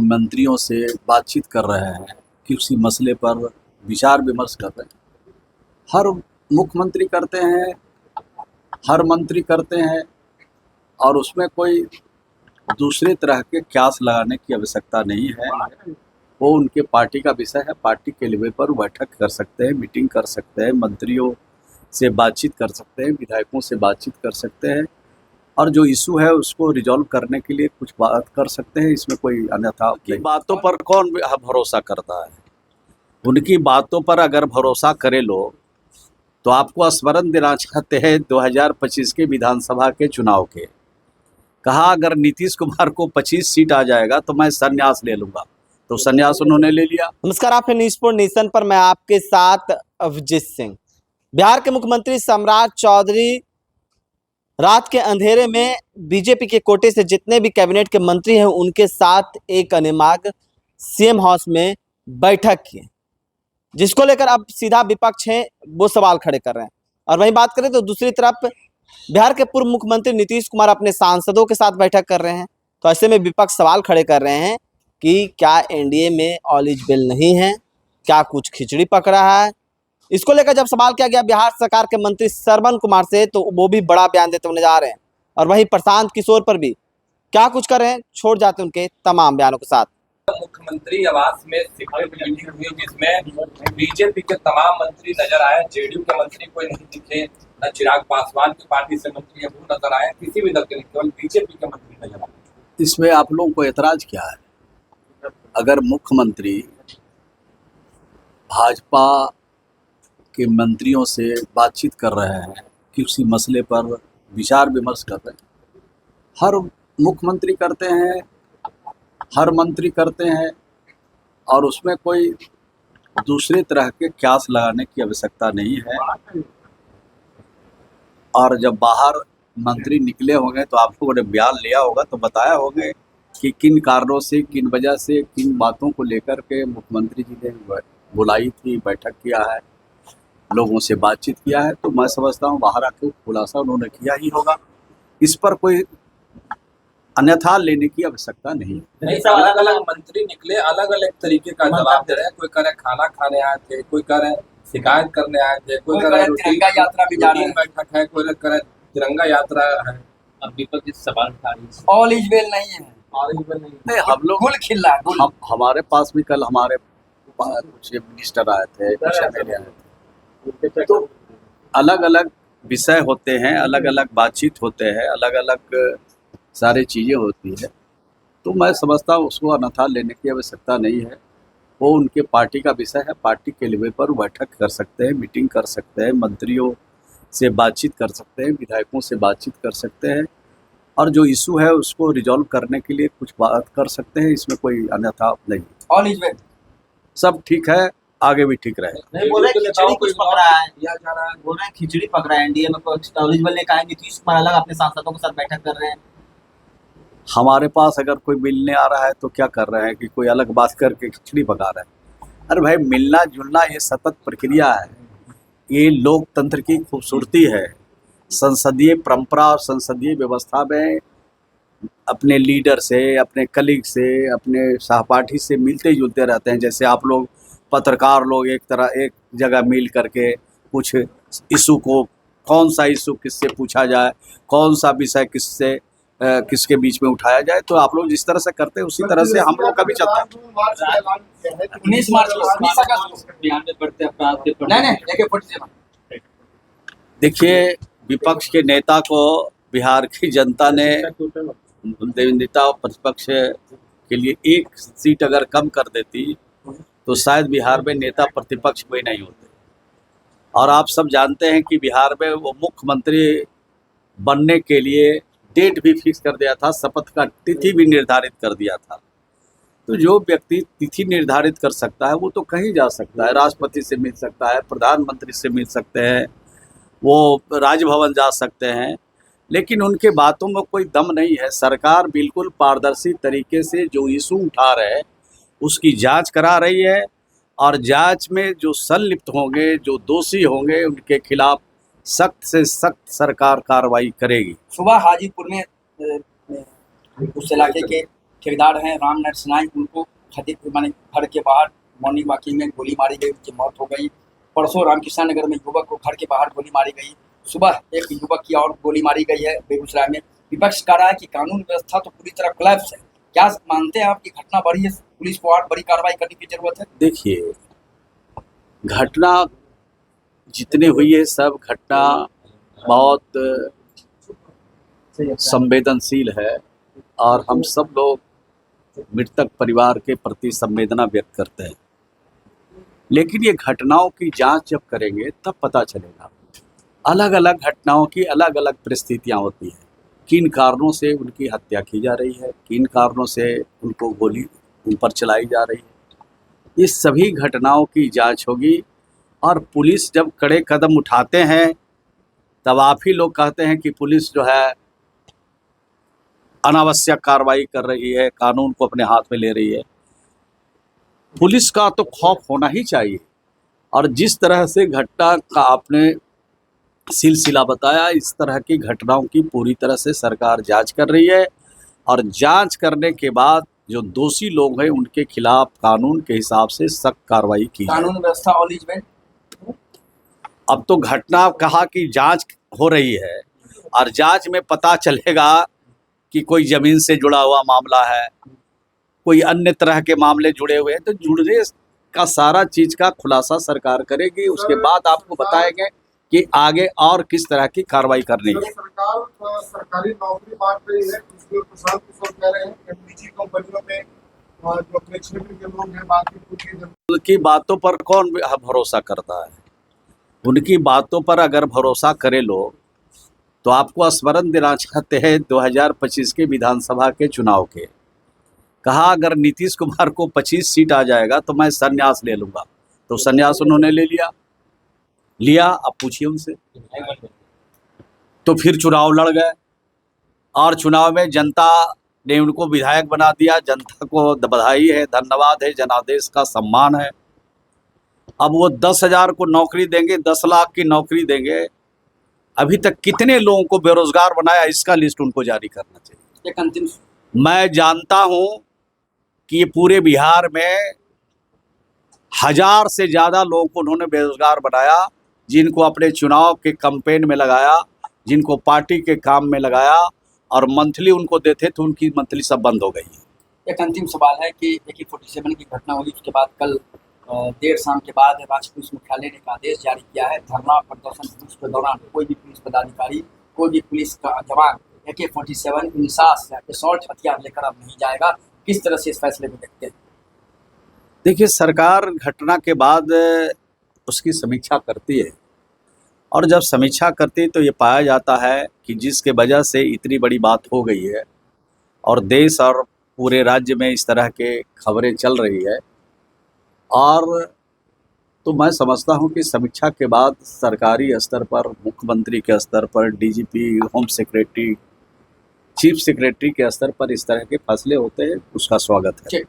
मंत्रियों से बातचीत कर रहे हैं, किसी मसले पर विचार विमर्श कर रहे हैं। हर मुख्यमंत्री करते हैं, हर मंत्री करते हैं, और उसमें कोई दूसरे तरह के क्यास लगाने की आवश्यकता नहीं है। वो उनके पार्टी का विषय है, पार्टी के लेवल पर बैठक कर सकते हैं, मीटिंग कर सकते हैं, मंत्रियों से बातचीत कर सकते हैं, विधायकों से बातचीत कर सकते हैं, और जो इशू है उसको रिजॉल्व करने के लिए कुछ बात कर सकते हैं। इसमें कोई अन्यथा की बातों पर कौन भरोसा करता है? उनकी बातों पर अगर भरोसा करे लोग, तो आपको स्मरण देना चाहते हैं 2025 के विधानसभा के चुनाव के। कहा अगर नीतीश कुमार को 25 सीट आ जाएगा तो मैं संन्यास ले लूंगा, तो संन्यास उन्होंने ले लिया। नमस्कार, आप न्यूज़4 नेशन पर मैं आपके साथ अभिजीत सिंह। बिहार के मुख्यमंत्री सम्राट चौधरी रात के अंधेरे में बीजेपी के कोटे से जितने भी कैबिनेट के मंत्री हैं उनके साथ एक अनिमाग सीएम हाउस में बैठक की, जिसको लेकर अब सीधा विपक्ष है वो सवाल खड़े कर रहे हैं। और वहीं बात करें तो दूसरी तरफ बिहार के पूर्व मुख्यमंत्री नीतीश कुमार अपने सांसदों के साथ बैठक कर रहे हैं। तो ऐसे में विपक्ष सवाल खड़े कर रहे हैं कि क्या एनडीए में ऑल इज वेल नहीं है, क्या कुछ खिचड़ी पक रहा है। इसको लेकर जब सवाल किया गया बिहार सरकार के मंत्री श्रवण कुमार से, तो वो भी बड़ा बयान देते हुए नजर आ रहे हैं। और वहीं प्रशांत किशोर पर भी क्या कुछ कर रहे हैं, छोड़ जाते हैं उनके तमाम बयानों के साथ। मुख्यमंत्री आवास में शिखर मीटिंग हुई, जिसमें बीजेपी के तमाम मंत्री नजर आए। जेडीयू के मंत्री कोई नहीं दिखे, न चिराग पासवान की पार्टी से मंत्री है वो नजर आए, किसी भी दल के नहीं, केवल बीजेपी के मंत्री नजर आए। इसमें आप लोगों को एतराज क्या है? अगर मुख्यमंत्री भाजपा के मंत्रियों से बातचीत कर रहे हैं, किसी मसले पर विचार विमर्श कर रहे हैं, हर मुख्यमंत्री करते हैं, हर मंत्री करते हैं, और उसमें कोई दूसरे तरह के क्यास लगाने की आवश्यकता नहीं है। और जब बाहर मंत्री निकले होंगे तो आप लोगों ने बयान लिया होगा, तो बताया होगा कि किन कारणों से, किन वजह से, किन बातों को लेकर के मुख्यमंत्री जी ने बुलाई थी, बैठक किया है, लोगों से बातचीत किया है। तो मैं समझता हूँ बाहर आके खुलासा उन्होंने किया ही होगा। इस पर कोई अन्यथा लेने की आवश्यकता नहीं है। अलग अलग मंत्री निकले, अलग अलग तरीके का जवाब दे रहे हैं। कोई कह रहे खाना खाने आए थे, कोई कह रहे शिकायत करने आए थे, कोई कह रहे तिरंगा यात्रा भी जा रहे हैं, बैठक है, कोई कह रहे तिरंगा यात्रा है। अब विपक्ष इस सवाल उठा रही है, ऑल इज वेल नहीं है, ऑल इज वेल नहीं। हम लोग गुल खिला गुल। हमारे पास भी कल हमारे कुछ मिनिस्टर आए थे, कुछ एमएलए आए थे, तो अलग अलग विषय होते हैं, अलग अलग बातचीत होते हैं, अलग अलग सारी चीज़ें होती है। तो मैं समझता हूँ उसको अन्यथा लेने की आवश्यकता नहीं है। वो उनके पार्टी का विषय है, पार्टी के लेवल पर बैठक कर सकते हैं, मीटिंग कर सकते हैं, मंत्रियों से बातचीत कर सकते हैं, विधायकों से बातचीत कर सकते हैं, और जो इशू है उसको रिजॉल्व करने के लिए कुछ बात कर सकते हैं। इसमें कोई अन्यथा नहीं। ऑल इज वेल, सब ठीक है, आगे भी ठीक रहे। नहीं बोल रहे खिचड़ी कुछ पक रहा है, बोल रहे हैं खिचड़ी पक रहा है एनडीए में। ऑल इज वेल ने कहा नीतीश कुमार अलग अपने सांसदों के साथ बैठक कर रहे हैं। हमारे पास अगर कोई मिलने आ रहा है तो क्या कर रहे हैं कि कोई अलग बात करके खिचड़ी पका रहे हैं? अरे भाई, मिलना जुलना ये सतत प्रक्रिया है, ये लोकतंत्र की खूबसूरती है। संसदीय परंपरा और संसदीय व्यवस्था में अपने लीडर से, अपने कलीग से, अपने सहपाठी से मिलते जुलते रहते हैं। जैसे आप लोग पत्रकार लोग एक जगह मिल करके कुछ इशू को, कौन सा इशू किससे पूछा जाए, कौन सा विषय किसके बीच में उठाया जाए, तो आप लोग जिस तरह से करते हैं उसी तरह से हम लोग का भी चलता है। 19 मार्च बिहार में बढ़ते अपराध नहीं। देखिए, विपक्ष के नेता को बिहार की जनता ने, नेता और प्रतिपक्ष के लिए एक सीट अगर कम कर देती तो शायद बिहार में नेता प्रतिपक्ष कोई नहीं होते। और आप सब जानते हैं कि बिहार में वो मुख्यमंत्री बनने के लिए डेट भी फिक्स कर दिया था, शपथ का तिथि भी निर्धारित कर दिया था। तो जो व्यक्ति तिथि निर्धारित कर सकता है वो तो कहीं जा सकता है, राष्ट्रपति से मिल सकता है, प्रधानमंत्री से मिल सकते हैं, वो राजभवन जा सकते हैं, लेकिन उनके बातों में कोई दम नहीं है। सरकार बिल्कुल पारदर्शी तरीके से जो इशू उठा रहे हैं उसकी जांच करा रही है, और जांच में जो संलिप्त होंगे, जो दोषी होंगे, उनके खिलाफ सख्त से सख्त सरकार कार्रवाई करेगी। सुबह हाजीपुर में उस इलाके के ठेकेदार हैं राम नरसिनाई, उनको माने घर के बाहर मॉर्निंग वॉकिंग में गोली मारी गई, उनकी मौत हो गई। परसों रामकृष्ण नगर में युवक को घर के बाहर गोली मारी गई। सुबह एक युवक की और गोली मारी गई है बेगूसराय में। विपक्ष कह रहा है कि कानून व्यवस्था तो पूरी तरह कोलैप्स है। क्या मानते हैं आप कि घटना बढ़ी है, पुलिस को और बड़ी कार्रवाई करने की जरूरत है? देखिए, घटना जितनी हुई है सब घटना बहुत संवेदनशील है और हम सब लोग मृतक परिवार के प्रति संवेदना व्यक्त करते हैं। लेकिन ये घटनाओं की जांच जब करेंगे तब पता चलेगा। अलग अलग घटनाओं की अलग अलग परिस्थितियां होती हैं। किन कारणों से उनकी हत्या की जा रही है, किन कारणों से उनको गोली उन पर चलाई जा रही है, इस सभी घटनाओं की जांच होगी। और पुलिस जब कड़े कदम उठाते हैं तब आप ही लोग कहते हैं कि पुलिस जो है अनावश्यक कार्रवाई कर रही है, कानून को अपने हाथ में ले रही है। पुलिस का तो खौफ होना ही चाहिए। और जिस तरह से घटना का आपने सिलसिला बताया, इस तरह की घटनाओं की पूरी तरह से सरकार जांच कर रही है और जांच करने के बाद जो दोषी लोग हैं उनके खिलाफ कानून के हिसाब से सख्त कार्रवाई की जाए। कानून व्यवस्था ऑल इज वेल। अब तो घटना कहा कि जांच हो रही है और जांच में पता चलेगा कि कोई ज़मीन से जुड़ा हुआ मामला है, कोई अन्य तरह के मामले जुड़े हुए हैं, तो जुड़ने का सारा चीज़ का खुलासा सरकार करेगी। उसके बाद आपको बताएंगे कि आगे और किस तरह की कार्रवाई करनी है। सरकार सरकारी नौकरी बांट रही है, उसमें प्रशांत किशोर कह रहे हैं कि निजी कंपनियों में जो अपने क्षेत्र के लोग हैं, बाकी पूरी उनकी बातों पर कौन भरोसा करता है? उनकी बातों पर अगर भरोसा करे लोग तो आपको स्मरण देना चाहते हैं 2025 के विधानसभा के चुनाव के। कहा अगर नीतीश कुमार को 25 सीट आ जाएगा तो मैं संन्यास ले लूँगा, तो संन्यास उन्होंने ले लिया। अब पूछिए उनसे। तो फिर चुनाव लड़ गए और चुनाव में जनता ने उनको विधायक बना दिया। जनता को बधाई है, धन्यवाद है, जनादेश का सम्मान है। अब वो 10,000 को नौकरी देंगे, 10 लाख की नौकरी देंगे। अभी तक कितने लोगों को बेरोजगार बनाया, इसका लिस्ट उनको जारी करना चाहिए। एक अंतिम, मैं जानता हूं कि ये पूरे बिहार में 1000 से ज़्यादा लोगों को उन्होंने बेरोजगार बनाया, जिनको अपने चुनाव के कैंपेन में लगाया, जिनको पार्टी के काम में लगाया और मंथली उनको देते तो उनकी मंथली सब बंद हो गई। एक अंतिम सवाल है कि AK-47 की घटना हुई, उसके बाद कल देर शाम के बाद राज्य पुलिस मुख्यालय ने एक आदेश जारी किया है, धरना प्रदर्शन पुलिस के दौरान कोई भी पुलिस पदाधिकारी, कोई भी पुलिस का जवान AK-47 इंसास या असॉल्ट हथियार लेकर अब नहीं जाएगा। किस तरह से इस फैसले को देखते हैं? देखिए, सरकार घटना के बाद उसकी समीक्षा करती है और जब समीक्षा करती है तो ये पाया जाता है कि जिसके वजह से इतनी बड़ी बात हो गई है और देश और पूरे राज्य में इस तरह के खबरें चल रही है, और तो मैं समझता हूं कि समीक्षा के बाद सरकारी स्तर पर, मुख्यमंत्री के स्तर पर, DGP, home secretary, chief secretary के स्तर पर इस तरह के फैसले होते हैं, उसका स्वागत है।